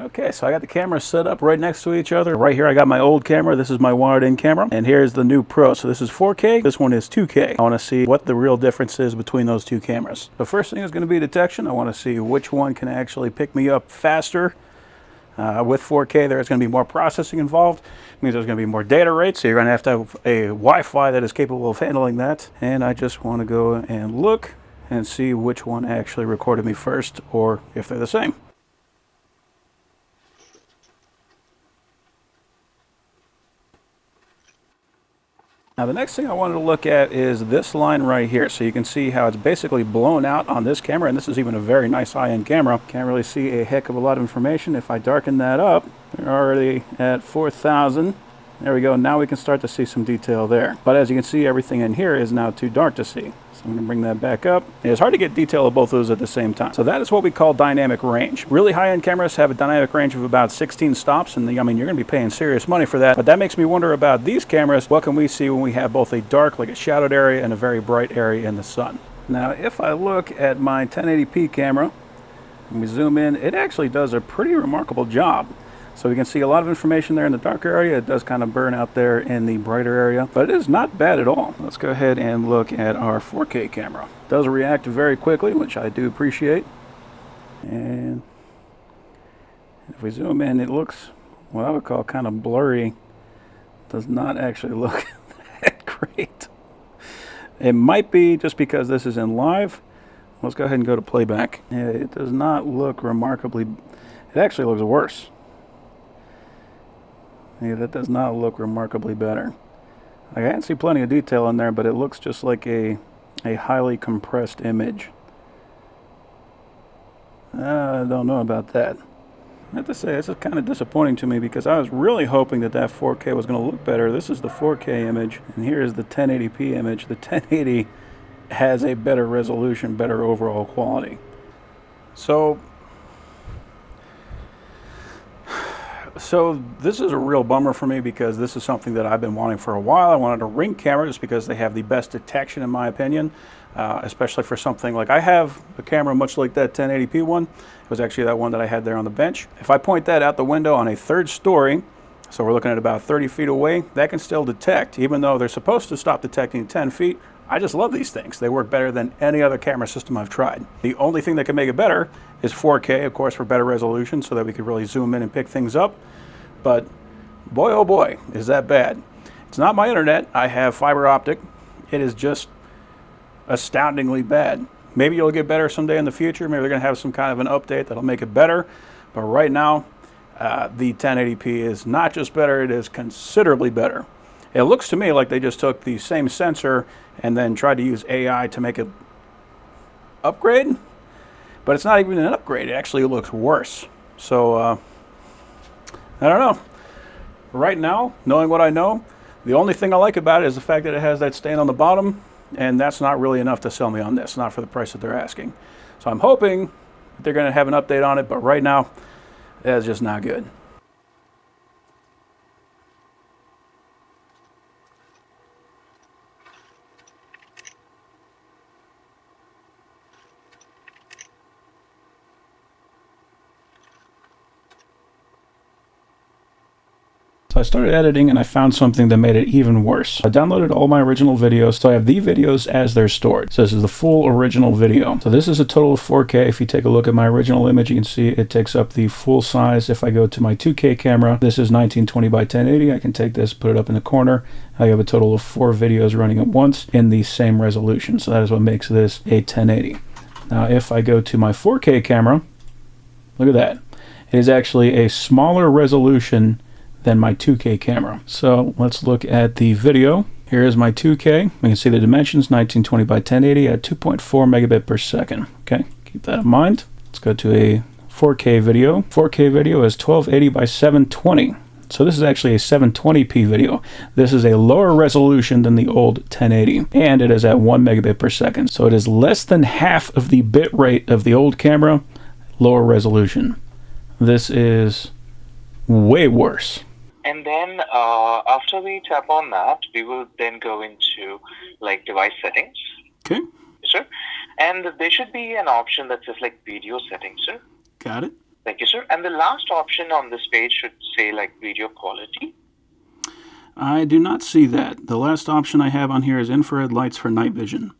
Okay, so I got the cameras set up right next to each other. Right here I got my old camera. This is my wired-in camera. And here's the new Pro. So this is 4K. This one is 2K. I want to see what the real difference is between those two cameras. The first thing is going to be detection. I want to see which one can actually pick me up faster. With 4K, there's going to be more processing involved. It means there's going to be more data rate, so you're going to have a Wi-Fi that is capable of handling that. And I just want to go and look and see which one actually recorded me first, or if they're the same. Now the next thing I wanted to look at is this line right here. So you can see how it's basically blown out on this camera, and this is even a very nice high-end camera. Can't really see a heck of a lot of information. If I darken that up, we're already at 4,000. There we go. Now we can start to see some detail there. But as you can see, everything in here is now too dark to see. So I'm going to bring that back up. It's hard to get detail of both of those at the same time. So that is what we call dynamic range. Really high-end cameras have a dynamic range of about 16 stops, and I mean, you're going to be paying serious money for that. But that makes me wonder about these cameras. What can we see when we have both a dark, like a shadowed area, and a very bright area in the sun? Now, if I look at my 1080p camera, and we zoom in, it actually does a pretty remarkable job. So we can see a lot of information there in the dark area. It does kind of burn out there in the brighter area, but it is not bad at all. Let's go ahead and look at our 4K camera. It does react very quickly, which I do appreciate. And if we zoom in, it looks what I would call kind of blurry. Does not actually look that great. It might be just because this is in live. Let's go ahead and go to playback. Yeah, it does not look remarkably, it actually looks worse. Yeah, that does not look remarkably better. I can see plenty of detail in there, but it looks just like a highly compressed image. I don't know about that. I have to say, this is kind of disappointing to me because I was really hoping that 4K was going to look better. This is the 4K image, and here is the 1080p image. The 1080 has a better resolution, better overall quality. So this is a real bummer for me because this is something that I've been wanting for a while. I wanted a Ring camera just because they have the best detection in my opinion, especially for something like I have a camera much like that 1080p one. It was actually that one that I had there on the bench. If I point that out the window on a third story, so we're looking at about 30 feet away, that can still detect, even though they're supposed to stop detecting 10 feet. I just love these things. They work better than any other camera system I've tried. The only thing that can make it better is 4K, of course, for better resolution so that we could really zoom in and pick things up. But boy, oh boy, is that bad. It's not my internet. I have fiber optic. It is just astoundingly bad. Maybe it'll get better someday in the future. Maybe they're going to have some kind of an update that'll make it better. But right now, the 1080p is not just better, it is considerably better. It looks to me like they just took the same sensor and then tried to use AI to make it upgrade, but it's not even an upgrade. It actually looks worse. So, I don't know. Right now, knowing what I know, the only thing I like about it is the fact that it has that stain on the bottom, and that's not really enough to sell me on this, not for the price that they're asking. So I'm hoping that they're going to have an update on it, but right now, that's just not good. So I started editing and I found something that made it even worse. I downloaded all my original videos, so I have the videos as they're stored. So this is the full original video. So this is a total of 4K. If you take a look at my original image, you can see it takes up the full size. If I go to my 2K camera, this is 1920 by 1080. I can take this, put it up in the corner. I have a total of 4 videos running at once in the same resolution. So that is what makes this a 1080. Now if I go to my 4K camera, look at that. It is actually a smaller resolution than my 2K camera. So let's look at the video. Here is my 2K. We can see the dimensions, 1920 by 1080 at 2.4 megabit per second. Okay, keep that in mind. Let's go to a 4K video. 4K video is 1280 by 720. So this is actually a 720p video. This is a lower resolution than the old 1080, and it is at 1 megabit per second. So it is less than half of the bit rate of the old camera, lower resolution. This is way worse. And then after we tap on that, we will then go into like device settings. Okay. Yes, sir. And there should be an option that says like video settings, sir. Got it. Thank you, sir. And the last option on this page should say like video quality. I do not see that. The last option I have on here is infrared lights for night vision.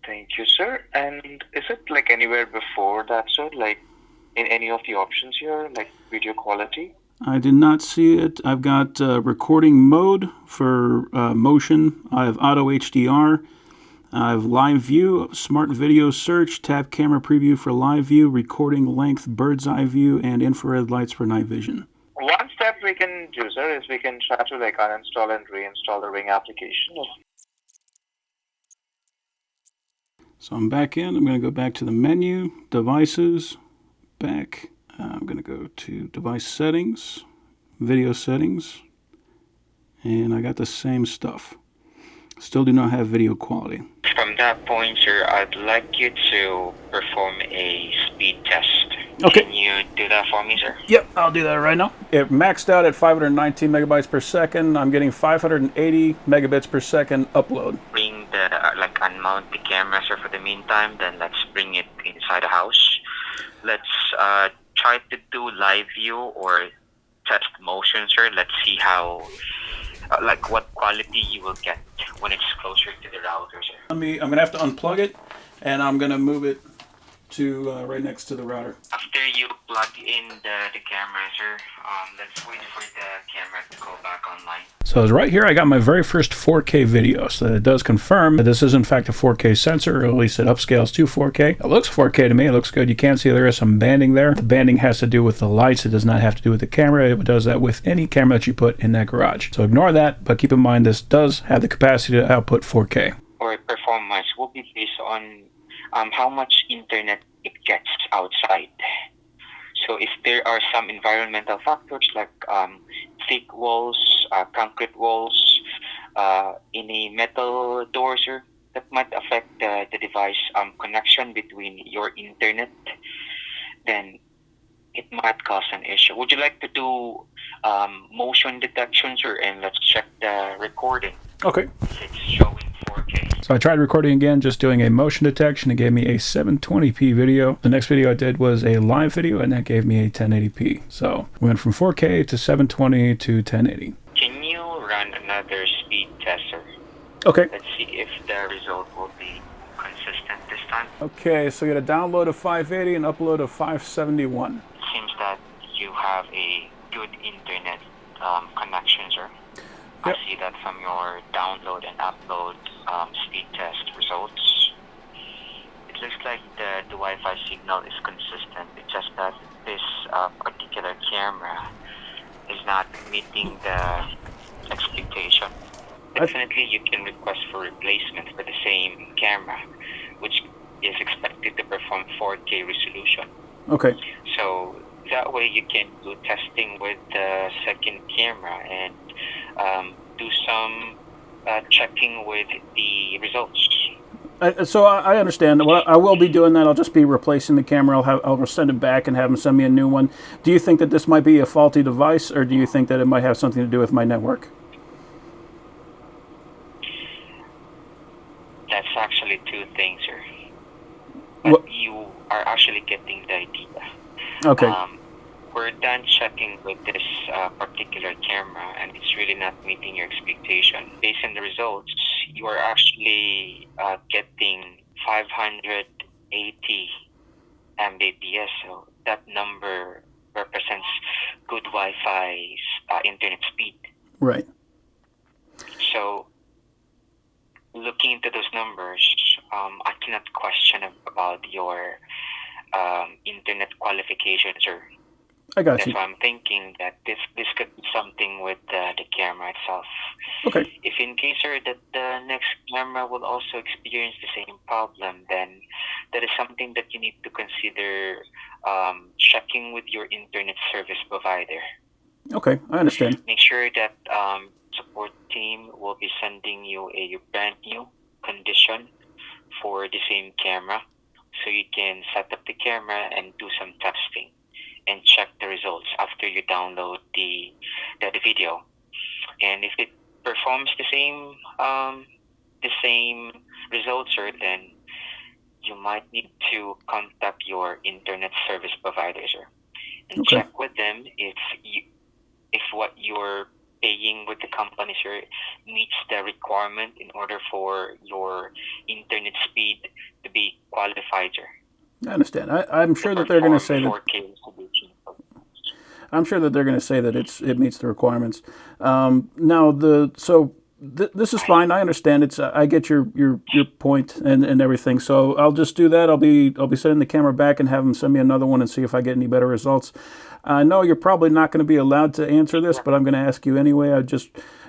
Thank you, sir. And is it like anywhere before that, sir? Like in any of the options here, like video quality? I did not see it. I've got recording mode for motion. I have auto HDR. I have live view, smart video search, tap camera preview for live view, recording length, bird's eye view, and infrared lights for night vision. One step we can do, sir, is we can try to like uninstall and reinstall the Ring application. So I'm back in. I'm going to go back to the menu, devices, back. I'm going to go to device settings, video settings, and I got the same stuff. Still do not have video quality. From that point, sir, I'd like you to perform a speed test. Okay. Can you do that for me, sir? Yep, I'll do that right now. It maxed out at 519 megabytes per second. I'm getting 580 megabits per second upload. Bring the, unmount the camera, sir, for the meantime. Then let's bring it inside the house. Let's try to do live view or test motion, sir. Let's see how, what quality you will get when it's closer to the router, sir. I'm going to have to unplug it, and I'm going to move it to right next to the router. After you plug in the camera, sir, let's wait for the camera to go back online. So right here, I got my very first 4K video. So it does confirm that this is in fact a 4K sensor, or at least it upscales to 4K. It looks 4K to me. It looks good. You can see there is some banding there. The banding has to do with the lights. It does not have to do with the camera. It does that with any camera that you put in that garage. So ignore that, but keep in mind this does have the capacity to output 4K. Or performance will be based on how much internet it gets outside. So if there are some environmental factors like thick walls, concrete walls, any metal doors, that might affect the device connection between your internet, then it might cause an issue. Would you like to do motion detection, sir? And let's check the recording. Okay. If it's showing 4K. So I tried recording again, just doing a motion detection. It gave me a 720p video. The next video I did was a live video, and that gave me a 1080p. So we went from 4K to 720 to 1080. Can you run another speed tester? Okay. Let's see if the result will be consistent this time. Okay, so you got a download of 580 and upload of 571. It seems that you have a good internet connection, sir. Yep. I see that from your download and upload speed test results. It looks like the Wi-Fi signal is consistent. It's just that this particular camera is not meeting the expectation. Definitely, you can request for replacement for the same camera, which is expected to perform 4K resolution. Okay. So that way you can do testing with the second camera and do some checking with the results. So I understand. Well, I will be doing that. I'll just be replacing the camera. I'll send it back and have them send me a new one. Do you think that this might be a faulty device, or do you think that it might have something to do with my network? That's actually two things, sir. But you are actually getting the idea. Okay. We're done checking with this particular camera, and it's really not meeting your expectation. Based on the results, you are actually getting 580 Mbps. So that number represents good Wi-Fi internet speed. Right. So looking into those numbers, I cannot question about your internet qualifications, or I got that's you. why I'm thinking that this could be something with the camera itself. Okay. If in case, sir, that the next camera will also experience the same problem, then that is something that you need to consider checking with your internet service provider. Okay, I understand. Make sure that support team will be sending you a brand new condition for the same camera, so you can set up the camera and do some testing and check the results after you download the video. And if it performs the same results, or then you might need to contact your internet service provider, sir, and Okay. check with them if what you're paying with the company, sir, meets the requirement in order for your internet speed to be qualified, sir. I understand. I'm sure that they're going to say that. 4K resolution. I'm sure that they're going to say that it meets the requirements. Now this is fine. I understand. I get your point and everything. So I'll just do that. I'll be sending the camera back and have them send me another one and see if I get any better results. I know you're probably not going to be allowed to answer this, but I'm going to ask you anyway.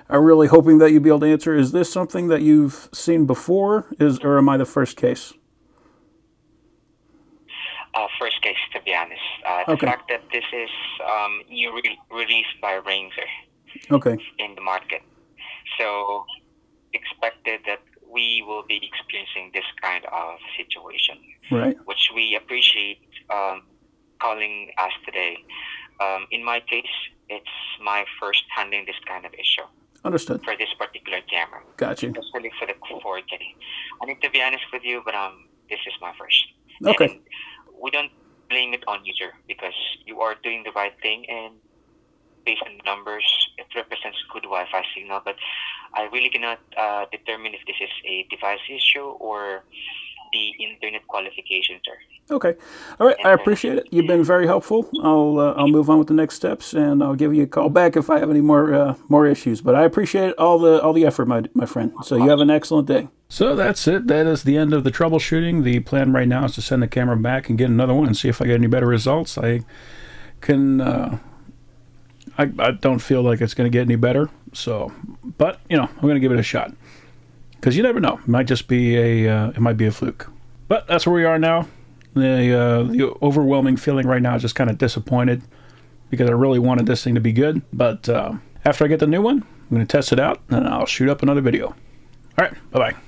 I'm really hoping that you'll be able to answer. Is this something that you've seen before? Or am I the first case? First case, to be honest. The Okay. fact that this is new released by Ranger Okay. in the market. So expected that we will be experiencing this kind of situation, Right. which we appreciate calling us today. In my case, it's my first handling this kind of issue Understood. for this particular camera, Gotcha. especially for the 4K. I need to be honest with you, but this is my first. Okay. And we don't blame it on you, sir, because you are doing the right thing, and based on the numbers, it represents good Wi-Fi signal. But I really cannot determine if this is a device issue or the internet qualification, sir. Okay. All right. I appreciate it. You've been very helpful. I'll move on with the next steps, and I'll give you a call back if I have any more issues. But I appreciate all the effort, my friend. So you have an excellent day. So that's it. That is the end of the troubleshooting. The plan right now is to send the camera back and get another one and see if I get any better results. I don't feel like it's going to get any better. So, but I'm going to give it a shot because you never know. It might just be it might be a fluke. But that's where we are now. The overwhelming feeling right now is just kind of disappointed because I really wanted this thing to be good. But after I get the new one, I'm going to test it out and I'll shoot up another video. All right. Bye-bye.